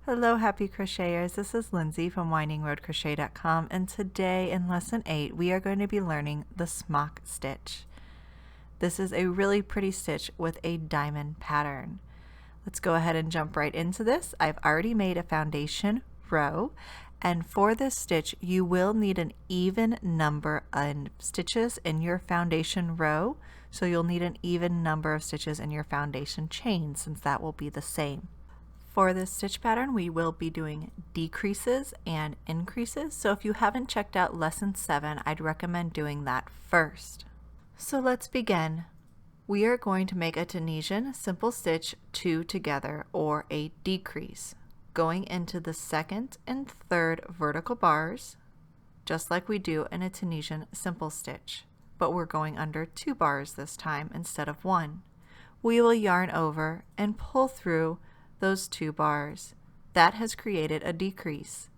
Hello happy crocheters, this is Lindsay from windingroadcrochet.com, and today in lesson 8 we are going to be learning the smock stitch. This is a really pretty stitch with a diamond pattern. Let's go ahead and jump right into this. I've already made a foundation row, and for this stitch you will need an even number of stitches in your foundation row, so you'll need an even number of stitches in your foundation chain since that will be the same. For this stitch pattern, we will be doing decreases and increases. So if you haven't checked out lesson 7, I'd recommend doing that first. So let's begin. We are going to make a Tunisian simple stitch 2 together, or a decrease, going into the second and third vertical bars, just like we do in a Tunisian simple stitch, but we're going under 2 bars this time instead of 1. We will yarn over and pull through those 2 bars. That has created a decrease.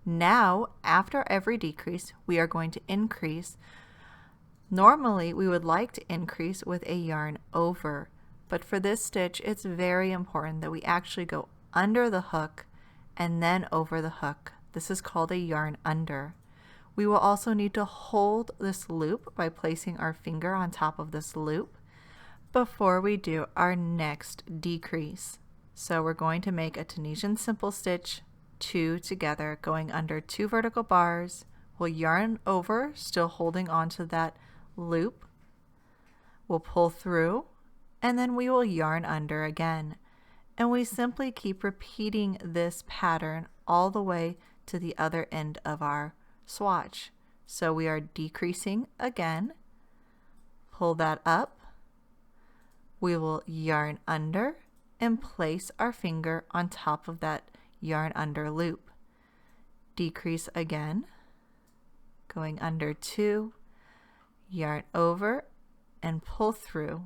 Now, after every decrease, we are going to increase. Normally, we would like to increase with a yarn over, but for this stitch, it's very important that we actually go under the hook and then over the hook. This is called a yarn under. We will also need to hold this loop by placing our finger on top of this loop before we do our next decrease. So we're going to make a Tunisian simple stitch 2 together, going under 2 vertical bars. We'll yarn over, still holding onto that loop. We'll pull through, and then we will yarn under again. And we simply keep repeating this pattern all the way to the other end of our swatch. So we are decreasing again, pull that up, we will yarn under, and place our finger on top of that yarn under loop. Decrease again, going under 2, yarn over and pull through.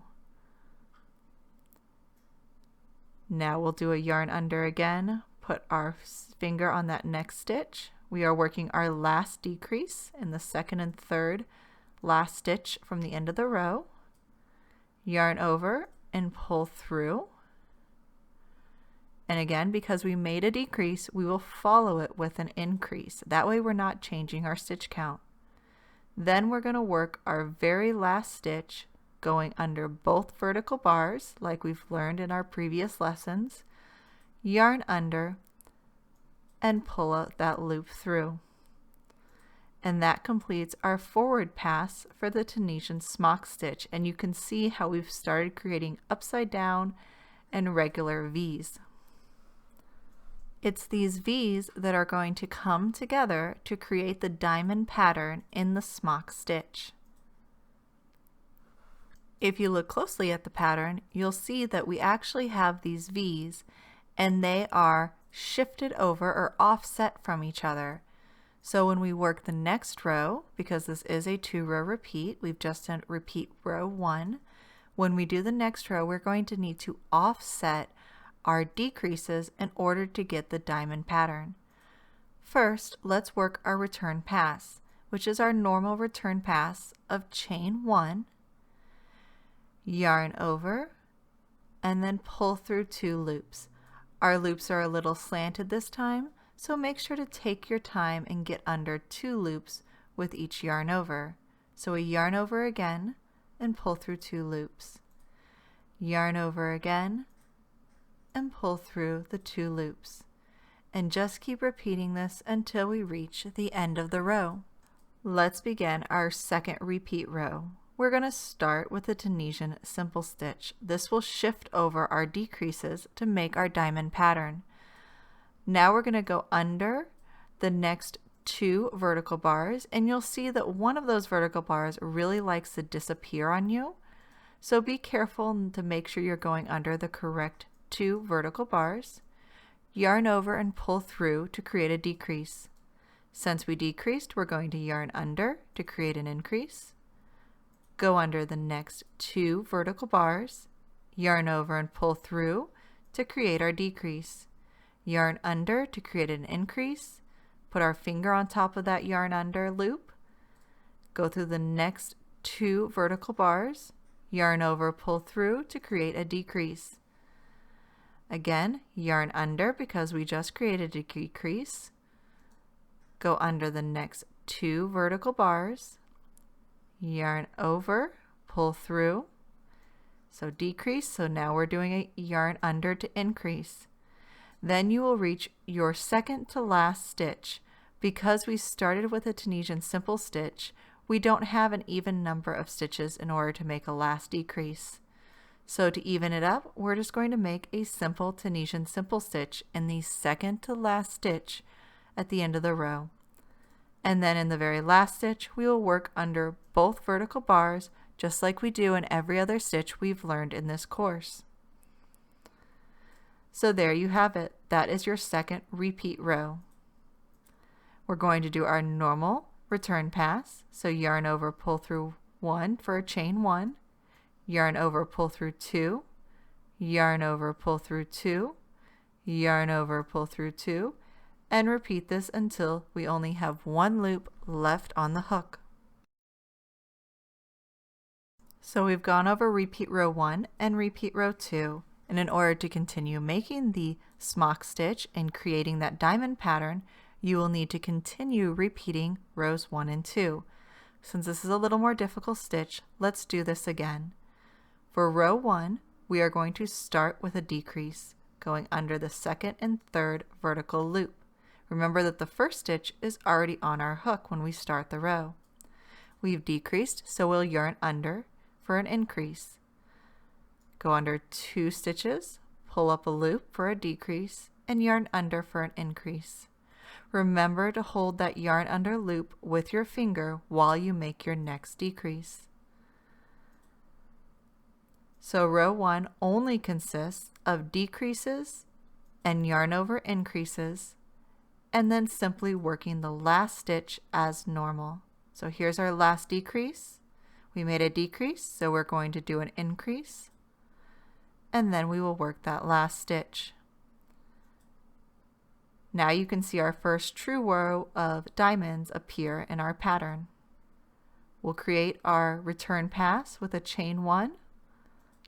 Now we'll do a yarn under again, put our finger on that next stitch. We are working our last decrease in the second and third last stitch from the end of the row. Yarn over and pull through. And again, because we made a decrease, we will follow it with an increase. That way we're not changing our stitch count. Then we're going to work our very last stitch going under both vertical bars like we've learned in our previous lessons, yarn under, and pull out that loop through. And that completes our forward pass for the Tunisian smock stitch. And you can see how we've started creating upside down and regular V's. It's these V's that are going to come together to create the diamond pattern in the smock stitch. If you look closely at the pattern, you'll see that we actually have these V's and they are shifted over or offset from each other. So when we work the next row, because this is a 2-row repeat, we've just done repeat row 1. When we do the next row, we're going to need to offset our decreases in order to get the diamond pattern. First, let's work our return pass, which is our normal return pass of chain 1, yarn over, and then pull through 2 loops. Our loops are a little slanted this time, so make sure to take your time and get under 2 loops with each yarn over. So a yarn over again and pull through 2 loops. Yarn over again and pull through the 2 loops. And just keep repeating this until we reach the end of the row. Let's begin our second repeat row. We're going to start with the Tunisian simple stitch. This will shift over our decreases to make our diamond pattern. Now we're going to go under the next 2 vertical bars, and you'll see that one of those vertical bars really likes to disappear on you. So be careful to make sure you're going under the correct 2 vertical bars. Yarn over and pull through to create a decrease. Since we decreased, we're going to yarn under to create an increase. Go under the next 2 vertical bars, yarn over and pull through to create our decrease. Yarn under to create an increase, put our finger on top of that yarn under loop, go through the next 2 vertical bars, yarn over, pull through to create a decrease. Again, yarn under because we just created a decrease. Go under the next 2 vertical bars, yarn over, pull through. So decrease, so now we're doing a yarn under to increase. Then you will reach your second to last stitch. Because we started with a Tunisian simple stitch, we don't have an even number of stitches in order to make a last decrease. So to even it up, we're just going to make a simple Tunisian simple stitch in the second to last stitch at the end of the row. And then in the very last stitch, we will work under both vertical bars just like we do in every other stitch we've learned in this course. So there you have it. That is your second repeat row. We're going to do our normal return pass. So yarn over, pull through 1 for a chain 1, yarn over, pull through 2, yarn over, pull through 2, yarn over, pull through 2, and repeat this until we only have 1 loop left on the hook. So we've gone over repeat row 1 and repeat row 2, and in order to continue making the smock stitch and creating that diamond pattern, you will need to continue repeating rows 1 and 2. Since this is a little more difficult stitch, let's do this again. For row 1, we are going to start with a decrease, going under the second and third vertical loop. Remember that the first stitch is already on our hook when we start the row. We've decreased, so we'll yarn under for an increase. Go under 2 stitches, pull up a loop for a decrease, and yarn under for an increase. Remember to hold that yarn under loop with your finger while you make your next decrease. So row 1 only consists of decreases and yarn over increases, and then simply working the last stitch as normal. So here's our last decrease. We made a decrease, so we're going to do an increase, and then we will work that last stitch. Now you can see our first true row of diamonds appear in our pattern. We'll create our return pass with a chain 1,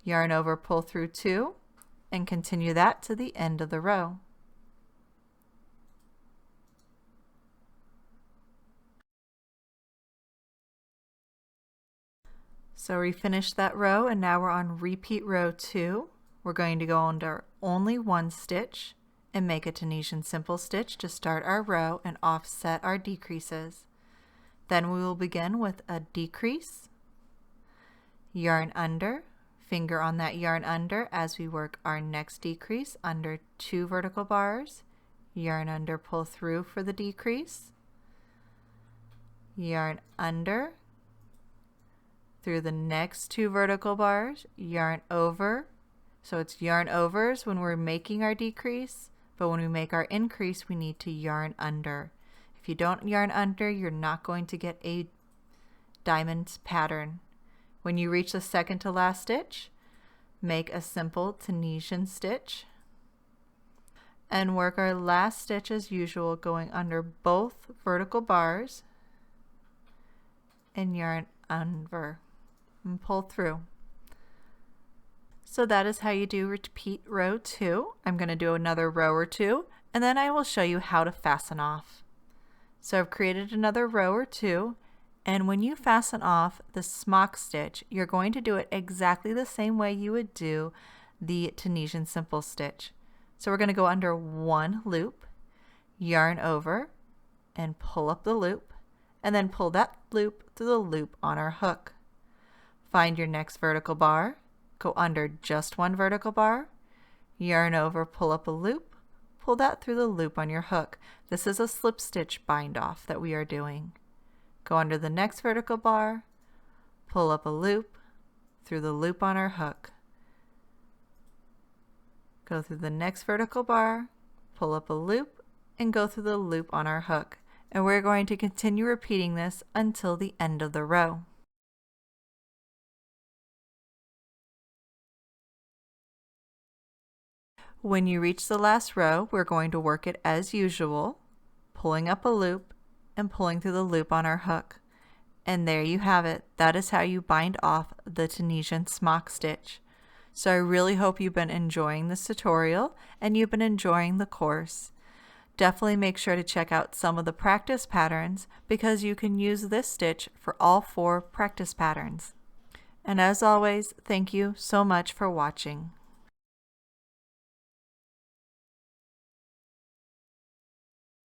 yarn over, pull through 2, and continue that to the end of the row. So we finished that row, and now we're on repeat row 2. We're going to go under only 1 stitch and make a Tunisian simple stitch to start our row and offset our decreases. Then we will begin with a decrease, yarn under, finger on that yarn under as we work our next decrease under 2 vertical bars, yarn under, pull through for the decrease, yarn under, through the next 2 vertical bars, yarn over. So it's yarn overs when we're making our decrease, but when we make our increase, we need to yarn under. If you don't yarn under, you're not going to get a diamond pattern. When you reach the second to last stitch, make a simple Tunisian stitch and work our last stitch as usual, going under both vertical bars and yarn under and pull through. So that is how you do repeat row 2. I'm going to do another row or 2, and then I will show you how to fasten off. So I've created another row or 2, and when you fasten off the smock stitch, you're going to do it exactly the same way you would do the Tunisian simple stitch. So we're going to go under 1 loop, yarn over, and pull up the loop, and then pull that loop through the loop on our hook. Find your next vertical bar, go under just 1 vertical bar, yarn over, pull up a loop, pull that through the loop on your hook. This is a slip stitch bind off that we are doing. Go under the next vertical bar, pull up a loop through the loop on our hook. Go through the next vertical bar, pull up a loop, and go through the loop on our hook. And we're going to continue repeating this until the end of the row. When you reach the last row, we're going to work it as usual, pulling up a loop and pulling through the loop on our hook. And there you have it. That is how you bind off the Tunisian smock stitch. So I really hope you've been enjoying this tutorial and you've been enjoying the course. Definitely make sure to check out some of the practice patterns because you can use this stitch for all 4 practice patterns. And as always, thank you so much for watching.